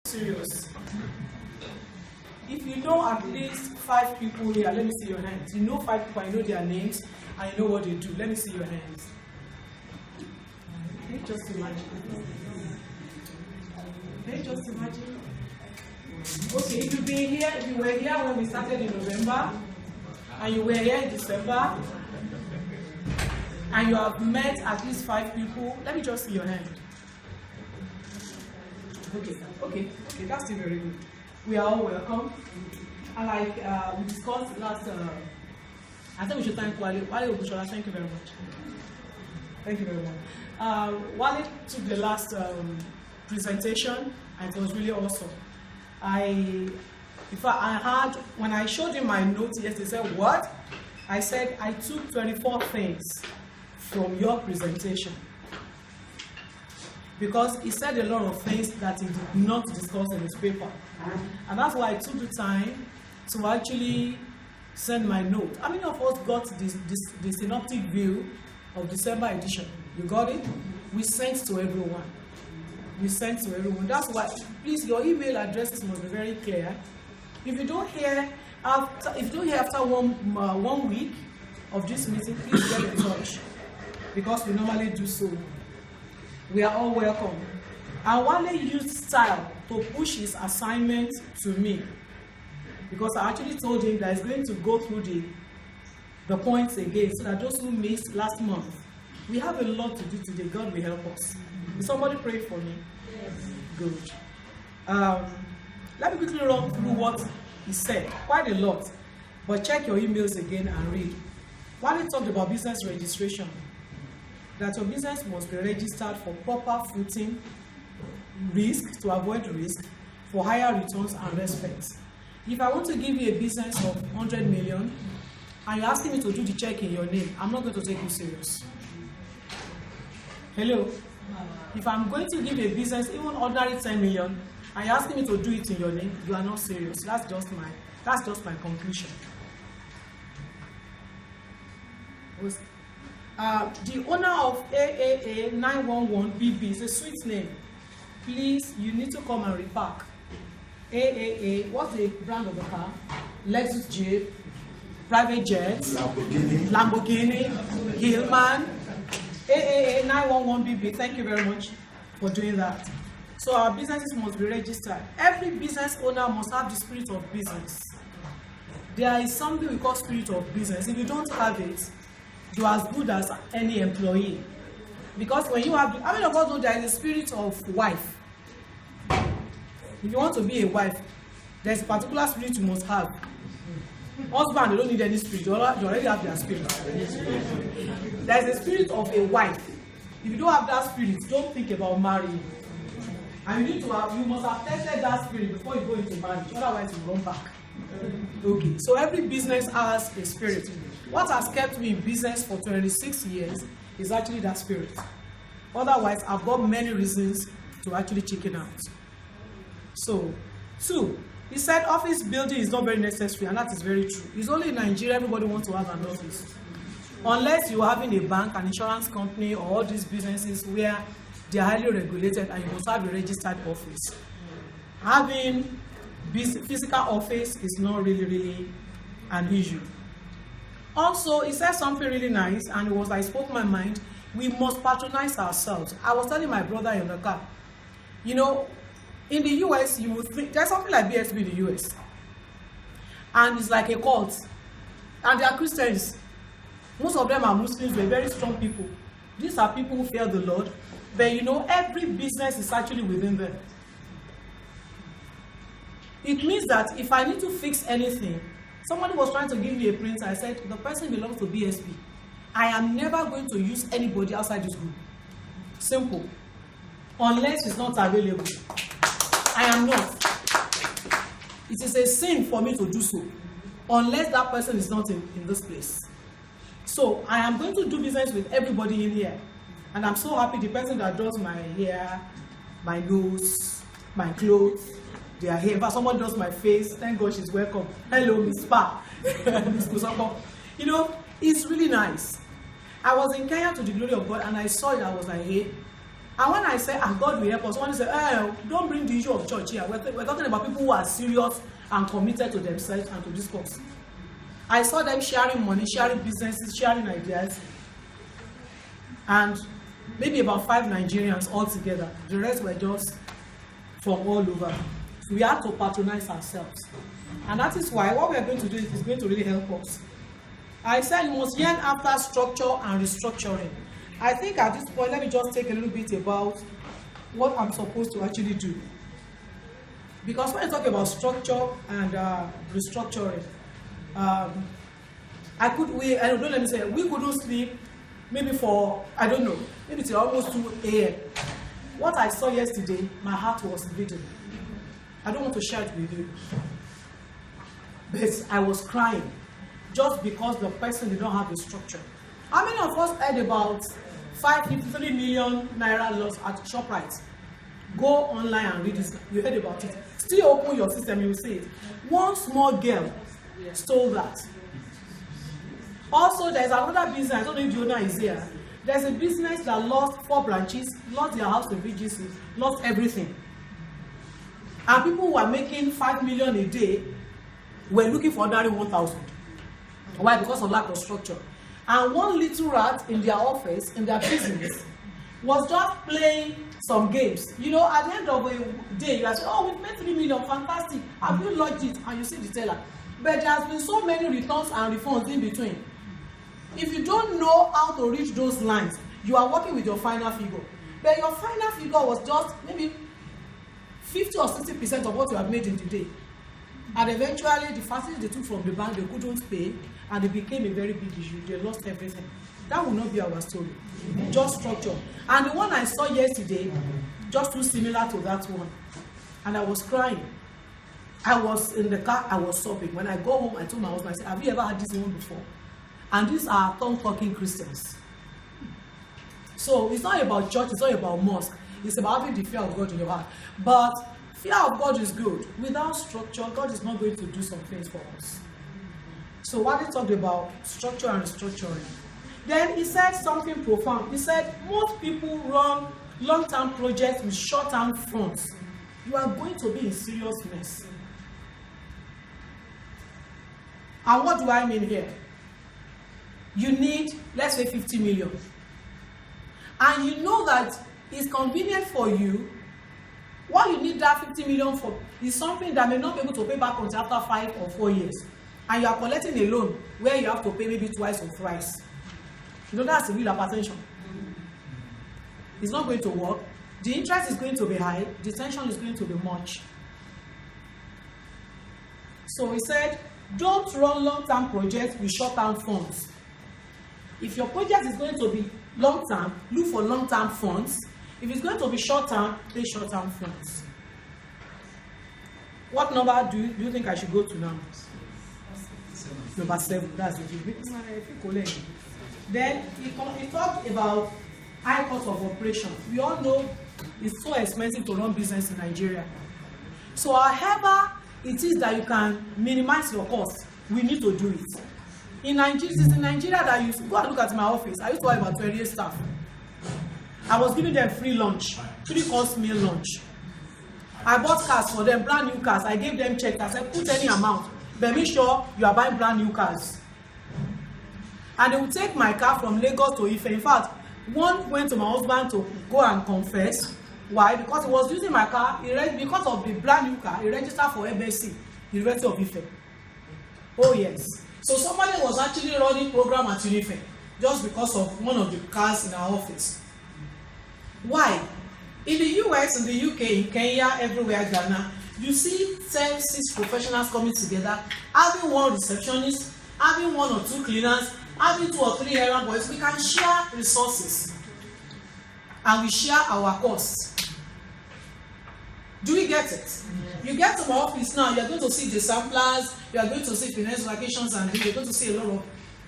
Serious. If you know at least 5 people here, let me see your hands. You know 5 people, I know their names, and you know what they do. Let me see your hands. Can you just imagine? Can you just imagine? Okay, if you've been here, if you were here when we started in November, and you were here in December, and you have met at least 5 people, let me just see your hand. Okay, that's still very good. We are all welcome. And like we discussed last, I think we should thank Wale. Wale Obushola, thank you very much. Thank you very much. Wale took the last presentation, and it was really awesome. In fact, I had, when I showed him my notes yesterday, he said, what? I said, I took 24 things from your presentation. Because he said a lot of things that he did not discuss in his paper. And that's why I took the time to actually send my note. How many of us got the synoptic view of December edition? You got it? We sent to everyone. We sent to everyone. That's why, please, your email addresses must be very clear. If you don't hear after one week of this meeting, please get in touch, because we normally do so. We are all welcome. And Wale used style to push his assignment to me, because I actually told him that he's going to go through the points again, so that those who missed last month, we have a lot to do today. God will help us. Will somebody pray for me? Yes. Good. Let me quickly run through what he said. Quite a lot. But check your emails again and read. Wale talked about business registration, that your business must be registered for proper footing, risk, to avoid risk, for higher returns and respect. If I want to give you a business of 100 million, and you're asking me to do the check in your name, I'm not going to take you serious. Hello? If I'm going to give a business, even ordinary 10 million, and you're asking me to do it in your name, you are not serious. That's just my conclusion. The owner of AAA 911BB is a sweet name. Please, you need to come and repark. AAA, what's the brand of the car? Lexus Jeep, private jets, Lamborghini, Hillman. AAA 911BB, thank you very much for doing that. So our businesses must be registered. Every business owner must have the spirit of business. There is something we call spirit of business. If you don't have it, you are as good as any employee. Because when you have, how many of us know there is a spirit of wife? If you want to be a wife, there's a particular spirit you must have. Husband, they don't need any spirit, you already have their spirit. There's a spirit of a wife. If you don't have that spirit, don't think about marrying. And you must have tested that spirit before you go into marriage, otherwise you run back. Okay, so every business has a spirit. What has kept me in business for 26 years is actually that spirit. Otherwise, I've got many reasons to actually chicken out. So, 2, he said office building is not very necessary, and that is very true. It's only in Nigeria everybody wants to have an office. Unless you're having a bank, an insurance company, or all these businesses where they are highly regulated and you must have a registered office. Having physical office is not really an issue. Also, he said something really nice, and it was I spoke my mind. We must patronize ourselves. I was telling my brother in the car, you know, in the US, you would think there's something like BSB in the US, and it's like a cult, and they are Christians. Most of them are Muslims. They're very strong people. These are people who fear the Lord, but you know, every business is actually within them. It means that if I need to fix anything, somebody was trying to give me a printer. I said, the person belongs to BSB. I am never going to use anybody outside this group. Simple. Unless it's not available. I am not. It is a sin for me to do so. Unless that person is not in this place. So I am going to do business with everybody in here. And I'm so happy the person that does my hair, my nose, my clothes, their hair, but somebody does my face. Thank God she's welcome. Hello, Miss Pa. Miss Kusoko. You know, it's really nice. I was in Kenya to the glory of God, and I saw it. I was like, hey, And when I say, God will help us, someone say, don't bring the issue of church here. We're talking about people who are serious and committed to themselves and to this cause. I saw them sharing money, sharing businesses, sharing ideas. And maybe about 5 Nigerians all together. The rest were just from all over. So we had to patronize ourselves. And that is why what we are going to do is going to really help us. I said you must yearn after structure and restructuring. I think at this point, let me just take a little bit about what I'm supposed to actually do. Because when I talk about structure and restructuring, we couldn't sleep maybe for, I don't know, maybe till almost 2 a.m. What I saw yesterday, my heart was bleeding. I don't want to share it with you. But I was crying just because the person did not have a structure. How many of us heard about 553 million naira loss at ShopRite? Go online and read this. You heard about it. Still open your system, you will see it. One small girl stole that. Also, there's another business, I don't know if the owner is here. There's a business that lost 4 branches, lost their house in VGC, lost everything. And people who are making 5 million a day were looking for ordinary 1,000. Why? Because of lack of structure. And one little rat in their office, in their business, was just playing some games. You know, at the end of the day, you are saying, oh, we've made 3 million, fantastic. Have you lodged it? And you see the teller. But there has been so many returns and refunds in between. If you don't know how to reach those lines, you are working with your final figure. But your final figure was just maybe 50 or 60% of what you have made in the day. And eventually, the facility they took from the bank, they couldn't pay, and it became a very big issue. They lost everything. That will not be our story. Just structure. And the one I saw yesterday, just too similar to that one. And I was crying. I was in the car, I was sobbing. When I go home, I told my husband, I said, have you ever had this one before? And these are tongue-talking Christians. So it's not about church, it's not about mosque. It's about having the fear of God in your heart. But fear of God is good. Without structure, God is not going to do some things for us. So what he talked about, structure and restructuring. Then he said something profound. He said, most people run long-term projects with short-term funds. You are going to be in serious mess. And what do I mean here? You need, let's say, 50 million. And you know that it's convenient for you. What you need that 50 million for is something that may not be able to pay back until after 5 or 4 years. And you are collecting a loan where you have to pay maybe twice or thrice. You know, that's a real hypertension. It's not going to work. The interest is going to be high. The tension is going to be much. So he said, don't run long-term projects with short-term funds. If your project is going to be long-term, look for long-term funds. If it's going to be short-term, take short-term funds. What number do you think I should go to now? Number 7. That's it. Then he talked about high cost of operation. We all know it's so expensive to run business in Nigeria. So however it is that you can minimize your costs, we need to do it. In Nigeria, it's in Nigeria that you go and look at my office. I used to have about 28 staff. I was giving them free lunch, 3-course meal lunch. I bought cars for them, brand new cars. I gave them checks. I said, put any amount, but make sure you are buying brand new cars. And they would take my car from Lagos to Ife. In fact, one went to my husband to go and confess. Why? Because he was using my car, because of the brand new car, he registered for MSc, University of Ife. Oh yes. So somebody was actually running program at Unife just because of one of the cars in our office. Why? In the US, in the UK, in Kenya, everywhere, Ghana, you see 6 professionals coming together, having one receptionist, having 1 or 2 cleaners, having 2 or 3 errand boys. We can share resources and we share our costs. Do we get it? Yes. You get to my office now, you are going to see the samplers, you are going to see finance vacations, and you are going to see a lot of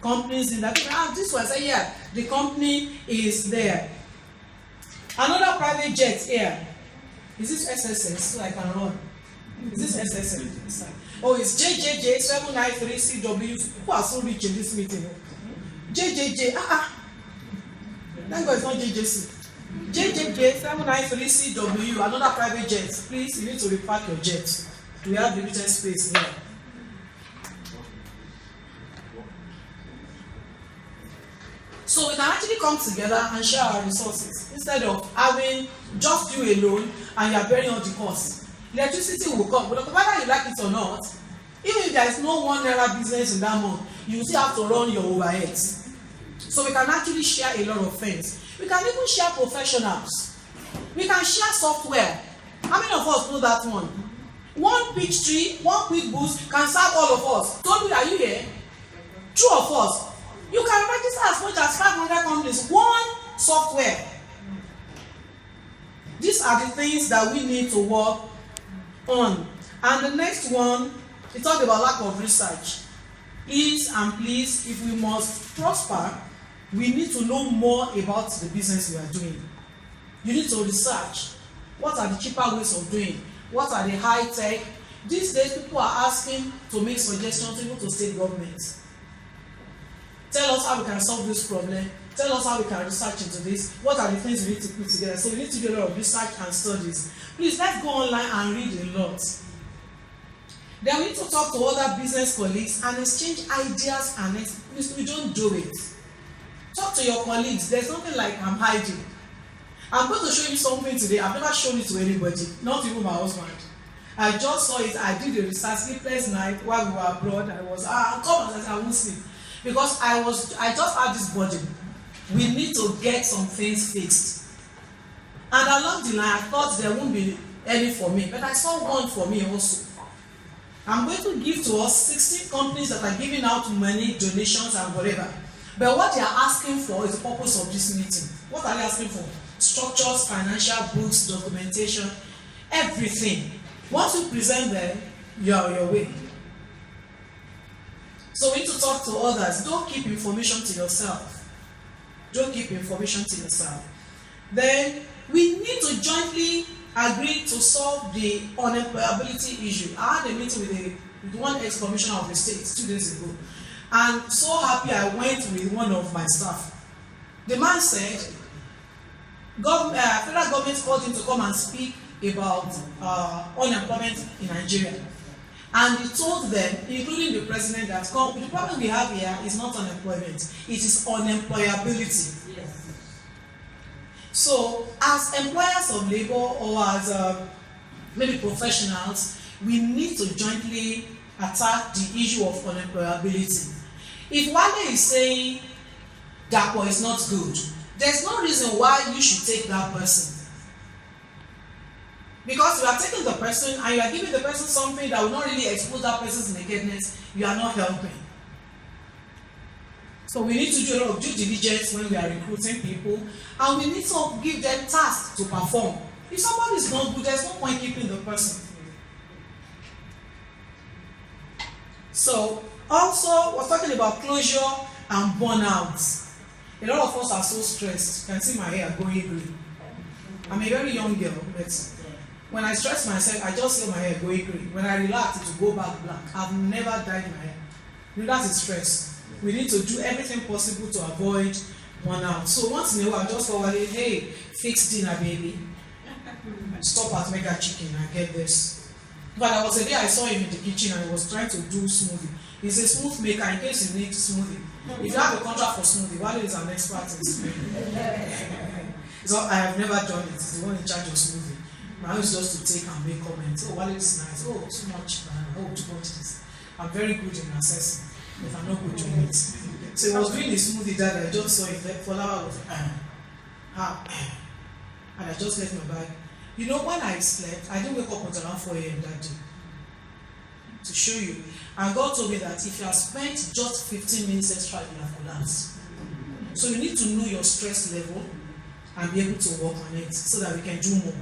companies in that. This one, say, yeah, the company is there. Another private jet here. Is this SSS so I can run? Is this SSS? Oh, it's JJJ 793CW. Who are so rich in this meeting? JJJ. Thank God it's not JJC. JJJ 793CW, another private jet. Please, you need to repark your jet. We have limited space here. So we can actually come together and share our resources instead of having just you alone and you are bearing all the costs. Electricity will come, but whether you like it or not, even if there is no ₦1 business in that month, you still have to run your overheads. So we can actually share a lot of things. We can even share professionals. We can share software. How many of us know that one? One pitch tree, one quick boost can serve all of us. Told me, are you here? Two of us. You can register as much as 500 companies. One software. These are the things that we need to work on. And the next one, we talked about lack of research. Please and please, if we must prosper, we need to know more about the business we are doing. You need to research. What are the cheaper ways of doing? What are the high tech? These days, people are asking to make suggestions even to state governments. Tell us how we can solve this problem. Tell us how we can research into this. What are the things we need to put together? So we need to do a lot of research and studies. Please, let's go online and read a lot. Then we need to talk to other business colleagues and exchange ideas and we don't do it. Talk to your colleagues. There's nothing like I'm hiding. I'm going to show you something today. I've never shown it to anybody, not even my husband. I just saw it. I did a research, sleepless night while we were abroad. I was, come on, I won't sleep. Because I just had this burden. We need to get some things fixed. And along the line, I thought there won't be any for me, but I saw one for me also. I'm going to give to us 16 companies that are giving out money, donations, and whatever. But what they are asking for is the purpose of this meeting. What are they asking for? Structures, financial books, documentation, everything. Once you present them, you are on your way. So we need to talk to others. Don't keep information to yourself. Don't keep information to yourself. Then we need to jointly agree to solve the unemployability issue. I had a meeting with one ex-commissioner of the state 2 days ago. And so happy I went with one of my staff. The man said, federal government called him to come and speak about unemployment in Nigeria. And he told them, including the president, that the problem we have here is not unemployment, it is unemployability. Yes. So, as employers of labor or as maybe professionals, we need to jointly attack the issue of unemployability. If Wale is saying Dapo is not good, there's no reason why you should take that person. Because you are taking the person and you are giving the person something that will not really expose that person's nakedness, you are not helping. So we need to do a lot of due diligence when we are recruiting people, and we need to give them tasks to perform. If somebody is not good, there's no point keeping the person. So also, we're talking about closure and burnout. A lot of us are so stressed. You can see my hair going green. I'm a very young girl, but when I stress myself, I just see my hair going green. When I relax, it will go back black. I've never dyed my hair. That is stress. We need to do everything possible to avoid burnout. So once in a while, just forward it, hey, fix dinner, baby. Stop at Mega Chicken and get this. But there was a day I saw him in the kitchen and he was trying to do smoothie. He's a smooth maker in case you need smoothie. If you have a contract for smoothie, Wale is an expert in smoothie. So I have never done it. He's the one in charge of smoothie. My own is just to take and make comments. Oh, Wale is nice. Oh, too much. Oh, too much this. I'm very good in assessing, but I'm not good doing it. So he was doing the smoothie that I just saw it. Flower was and I just left my bag. You know, when I slept, I didn't wake up until around 4 a.m. that day. To show you. And God told me that if you have spent just 15 minutes extra, you have collapsed. So you need to know your stress level and be able to work on it so that we can do more.